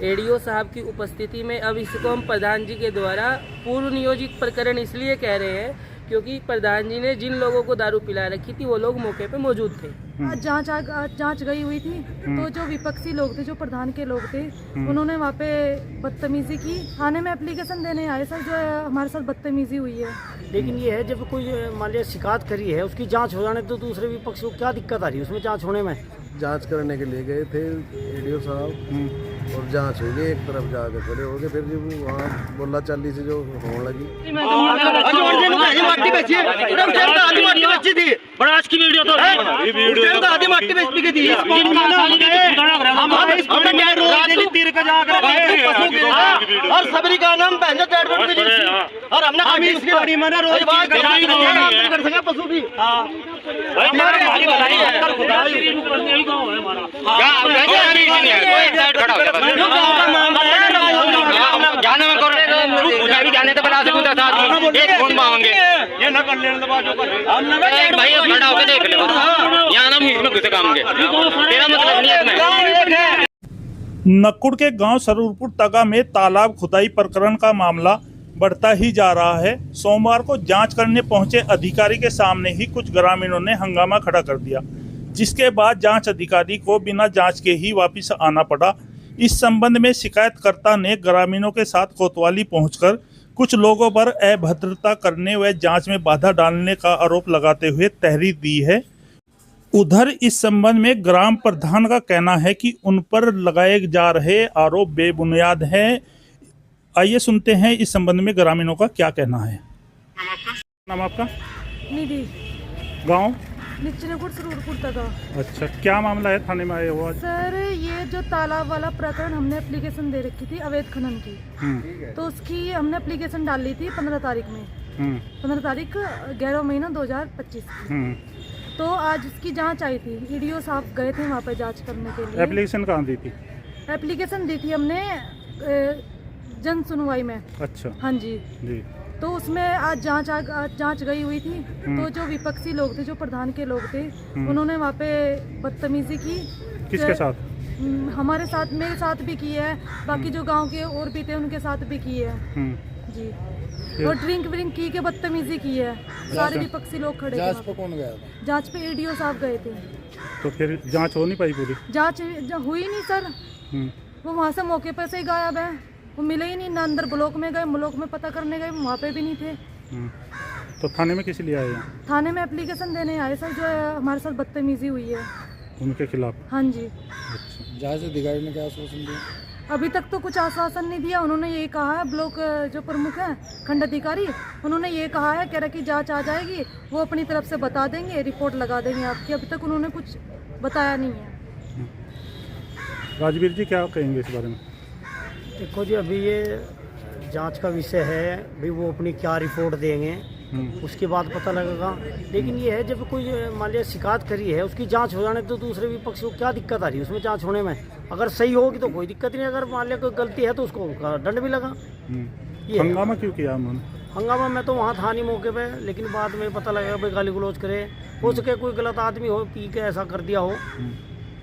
ADO साहब की उपस्थिति में अब इसको हम प्रधान जी के द्वारा पूर्व नियोजित प्रकरण इसलिए कह रहे हैं क्योंकि प्रधान जी ने जिन लोगों को दारू पिला रखी थी वो लोग मौके पे मौजूद थे। आज जांच गई हुई थी तो जो विपक्षी लोग थे, जो प्रधान के लोग थे, उन्होंने वहाँ पे बदतमीजी की। थाने में एप्लीकेशन देने आए सर, जो हमारे साथ बदतमीजी हुई है। लेकिन ये है जब कोई मान लिया शिकायत करी है, उसकी जांच हो जाने तो दूसरे विपक्ष को क्या दिक्कत आ रही है उसमें जांच होने में? जांच करने के लिए गए थे एडीओ साहब और जांच हुई, एक तरफ जाके खड़े हो गए। फिर जब वहाँ बोला चाली से जो होने लगी, बड़ा आज की वीडियो तो आधी मट्टी बेचती की थी और सबरी का नाम और हमने इसकी बड़ी मना रोज कर सके पशु भी जाने तो बना सकूँ एक फोन मांगे ये न कर लेने भाई खड़ा होकर देख ले यहाँ ना में घुसे काम के तेरा मतलब नहीं है। नकुड़ के गांव सरूरपुर तगा में तालाब खुदाई प्रकरण का मामला बढ़ता ही जा रहा है। सोमवार को जांच करने पहुंचे अधिकारी के सामने ही कुछ ग्रामीणों ने हंगामा खड़ा कर दिया, जिसके बाद जांच अधिकारी को बिना जांच के ही वापस आना पड़ा। इस संबंध में शिकायतकर्ता ने ग्रामीणों के साथ कोतवाली पहुंचकर कुछ लोगों पर अभद्रता करने व जांच में बाधा डालने का आरोप लगाते हुए तहरीर दी है। उधर इस संबंध में ग्राम प्रधान का कहना है कि उन पर लगाए जा रहे आरोप बेबुनियाद हैं। आइए सुनते हैं इस संबंध में ग्रामीणों का क्या कहना है। नाम आपका? निधि, गांव निचनेपुर सरूरपुर तका। अच्छा, क्या मामला है? थाने में आए हुआ सर, ये जो तालाब वाला प्रकरण हमने एप्लीकेशन दे रखी थी अवैध खनन की, तो उसकी हमने एप्लीकेशन डाल ली थी 15 तारीख में, 15 तारीख 11 महीना 2025। तो आज उसकी जांच आई थी। ईडीओ साहब गए थे वहाँ पे जांच करने के लिए। एप्लीकेशन कहाँ दी थी? एप्लीकेशन दी थी हमने जन सुनवाई में। अच्छा, हाँ जी। तो उसमें आज जांच गई हुई थी तो जो विपक्षी लोग थे, जो प्रधान के लोग थे, उन्होंने वहाँ पे बदतमीजी की। किसके साथ? हमारे साथ, मेरे साथ भी की है, बाकी जो गांव के और भी थे उनके साथ भी की है जी। और ड्रिंक व्रिंक की के बदतमीजी की है। सारे विपक्षी लोग खड़े थे। जांच पे कौन गया था? जांच पे एडीओ साहब गए थे। तो फिर जांच हो नहीं पाई पूरी? जांच हुई नहीं सर, वो वहाँ से मौके पर से ही गायब है। वो मिले ही नहीं ना। अंदर ब्लॉक में गए, ब्लॉक में पता करने गए, वहाँ पे भी नहीं थे। तो थाने में किस लिए आए हैं? थाने में एप्लीकेशन देने आए सर, जो हमारे साथ बदतमीजी हुई है उनके खिलाफ। हाँ जी। अच्छा, जांच अधिकारी ने क्या आश्वासन दिया? अभी तक तो कुछ आश्वासन नहीं दिया। उन्होंने ये कहा है, ब्लॉक जो प्रमुख है खंड अधिकारी, उन्होंने ये कहा है, कह रहा कि जांच आ जाएगी, वो अपनी तरफ से बता देंगे, रिपोर्ट लगा देंगे आपकी। अभी तक उन्होंने कुछ बताया नहीं है। राजवीर जी क्या कहेंगे इस बारे में? देखो जी, अभी ये जांच का विषय है, भाई वो अपनी क्या रिपोर्ट देंगे उसके बाद पता लगेगा। लेकिन ये है जब कोई मान लिया शिकायत करी है, उसकी जांच हो जाने तो दूसरे विपक्ष को क्या दिक्कत आ रही है उसमें जांच होने में? अगर सही होगी तो कोई दिक्कत नहीं, अगर मान लिया कोई गलती है तो उसको दंड भी लगा। ये हंगामा क्यों किया उन्होंने? हंगामा मैं तो वहाँ था नहीं मौके पे, लेकिन बाद में पता लगेगा भाई गाली गलौज करे, हो सके कोई गलत आदमी हो, पी के ऐसा कर दिया हो।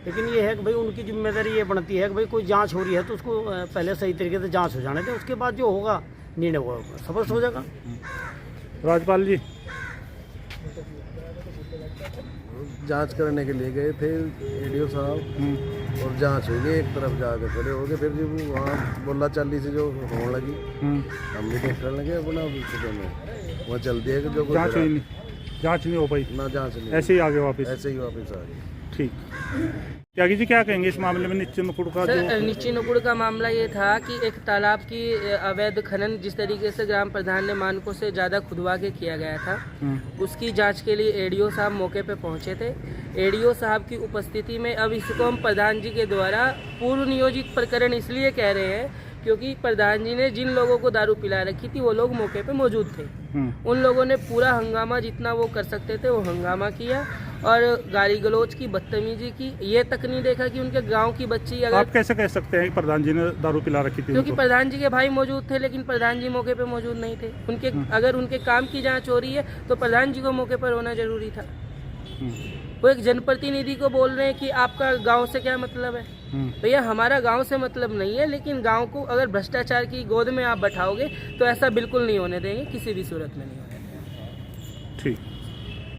लेकिन ये है कि भाई उनकी जिम्मेदारी ये बनती है कि भाई कोई जांच हो रही है तो उसको पहले सही तरीके से जांच हो जाने दें, उसके बाद जो होगा निर्णय वो स्पष्ट हो जाएगा। राजपाल जी, जांच करने के लिए गए थे एडीओ साहब और जांच हुई, एक तरफ जाके खड़े हो गए। फिर जब वहाँ बोला चाली से जो होने लगी, हम भी देख करने लगे अपना में, वहाँ चल दिया कि जो जांच नहीं हो पाई ना, जांच नहीं, ऐसे ही आगे वापस? ऐसे ही वापस आ गए। ठीक। त्यागी जी क्या कहेंगे इस मामले में? नीचे नुकुड़ का सर, नीचे नुकुड़ का मामला ये था कि एक तालाब की अवैध खनन जिस तरीके से ग्राम प्रधान ने मानकों से ज़्यादा खुदवा के किया गया था, उसकी जांच के लिए एडीओ साहब मौके पे पहुंचे थे। एडीओ साहब की उपस्थिति में अब इसको हम प्रधान जी के द्वारा पूर्व नियोजित प्रकरण इसलिए कह रहे हैं क्योंकि प्रधान जी ने जिन लोगों को दारू पिला रखी थी वो लोग मौके पे मौजूद थे। उन लोगों ने पूरा हंगामा जितना वो कर सकते थे वो हंगामा किया और गाली गलौज की, बदतमीजी की। ये तक नहीं देखा कि उनके गांव की बच्ची, अगर आप कैसे कह सकते हैं कि प्रधान जी ने दारू पिला रखी थी? क्योंकि प्रधान जी के भाई मौजूद थे, लेकिन प्रधान जी मौके पे मौजूद नहीं थे। उनके अगर उनके काम की जांच हो रही है तो प्रधान जी को मौके पर होना जरूरी था। वो एक जनप्रतिनिधि को बोल रहे हैं कि आपका गाँव से क्या मतलब है। भैया हमारा गांव से मतलब नहीं है, लेकिन गांव को अगर भ्रष्टाचार की गोद में आप बैठाओगे तो ऐसा बिल्कुल नहीं होने देंगे, किसी भी सूरत में नहीं होने देंगे। ठीक।